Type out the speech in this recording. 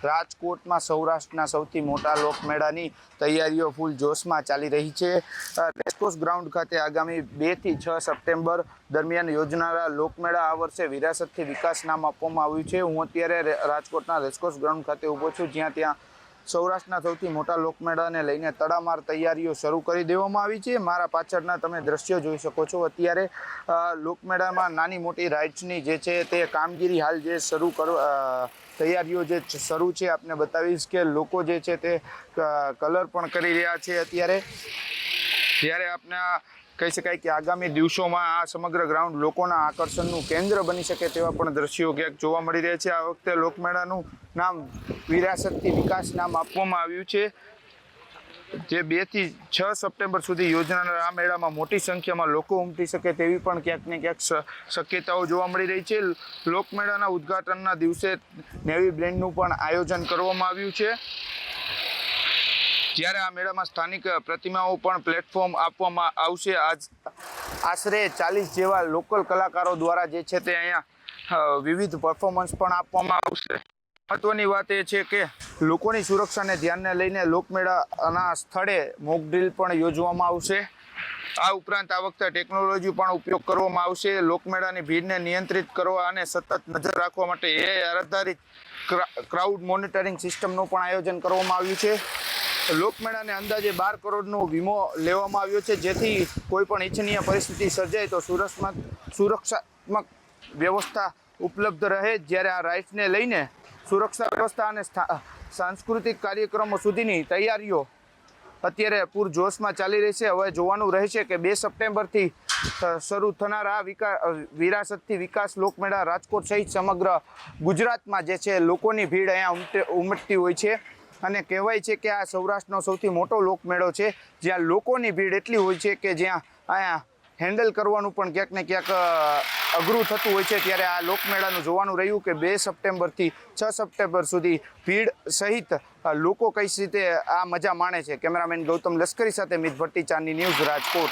રાજકોટમાં સૌરાષ્ટ્રના સૌથી મોટા લોકમેળાની તૈયારીઓ ફૂલ જોશમાં ચાલી રહી છે। રેસકોર્સ ગ્રાઉન્ડ ખાતે આગામી 2 થી 6 સપ્ટેમ્બર દરમિયાન યોજનારા લોકમેળા આ વર્ષે વિરાસતથી વિકાસ નામ આપવામાં આવ્યું છે। હું અત્યારે રાજકોટના રેસકોર્સ ગ્રાઉન્ડ ખાતે ઊભો છું, ત્યાં સૌરાષ્ટ્રના સૌથી મોટા લોકમેળાને લઈને તડામાર તૈયારીઓ શરૂ કરી દેવામાં આવી છે। મારા પાછળના તમે દ્રશ્યો જોઈ શકો છો। અત્યારે લોકમેળામાં નાની મોટી રાઇડ્સની જે છે તે કામગીરી હાલ જે તૈયારીઓ જે શરૂ છે। આપને બતાવીશ કે લોકો જે છે તે કલર પણ કરી રહ્યા છે। ત્યારે આપણે કહી શકાય કે આગામી દિવસોમાં આ સમગ્ર ગ્રાઉન્ડ લોકોના આકર્ષણનું કેન્દ્ર બની શકે તેવા પણ દ્રશ્યો ક્યાંક જોવા મળી રહ્યા છે। આ વખતે લોકમેળાનું નામ વિરાસતથી વિકાસ નામ આપવામાં આવ્યું છે, જે 2 થી 6 સપ્ટેમ્બર સુધી યોજનારા આ મેળામાં મોટી સંખ્યામાં લોકો ઉમટી શકે તેવી પણ ક્યાંક ને ક્યાંક શક્યતાઓ જોવા મળી રહી છે। લોકમેળાના ઉદ્ઘાટનના દિવસે નેવી બ્રેન્ડનું પણ આયોજન કરવામાં આવ્યું છે, જ્યારે આ મેળામાં સ્થાનિક પ્રતિમાઓ પણ પ્લેટફોર્મ આપવામાં આવશે। આશરે 40 જેવા લોકલ કલાકારો દ્વારા જે છે તે અહીંયા વિવિધ પરફોર્મન્સ પણ આપવામાં આવશે। મહત્વની વાત એ છે કે લોકોની સુરક્ષાને ધ્યાને લઈને લોકમેળાના સ્થળે મોક ડ્રીલ પણ યોજવામાં આવશે। આ ઉપરાંત આ વખતે ટેકનોલોજી પણ ઉપયોગ કરવામાં આવશે। લોકમેળાની ભીડને નિયંત્રિત કરવા અને સતત નજર રાખવા માટે AI આધારિત ક્રાઉડ મોનિટરિંગ સિસ્ટમનું પણ આયોજન કરવામાં આવ્યું છે। લોકમેળાને અંદાજે 12 કરોડનો વીમો લેવામાં આવ્યો છે, જેથી કોઈ પણ ઇચ્છનીય પરિસ્થિતિ સર્જાય તો સુરક્ષાત્મક વ્યવસ્થા ઉપલબ્ધ રહે। જ્યારે આ રાઇડ્સને લઈને સુરક્ષા વ્યવસ્થા અને સાંસ્કૃતિક કાર્યક્રમો સુધીની તૈયારીઓ અત્યારે પૂરજોશમાં ચાલી રહી છે। હવે જોવાનું રહેશે કે 2 સપ્ટેમ્બરથી શરૂ થનાર આ વિરાસતથી વિકાસ લોકમેળા રાજકોટ સહિત સમગ્ર ગુજરાતમાં જે છે લોકોની ભીડ અહીંયા ઉમટતી હોય છે, અને કહેવાય છે કે આ સૌરાષ્ટ્રનો સૌથી મોટો લોકમેળો છે, જ્યાં લોકોની ભીડ એટલી હોય છે કે જ્યાં અહીંયા હેન્ડલ કરવાનું પણ ક્યાંક ને ક્યાંક અઘરું થતું હોય છે। ત્યારે આ લોકમેળાનું જોવાનું રહ્યું કે 2 સપ્ટેમ્બરથી 6 સપ્ટેમ્બર સુધી ભીડ સહિત લોકો કઈ રીતે આ મજા માણે છે। કેમેરામેન ગૌતમ લશ્કરી સાથે મિત ભટ્ટી, ચાંદની ન્યૂઝ, રાજકોટ।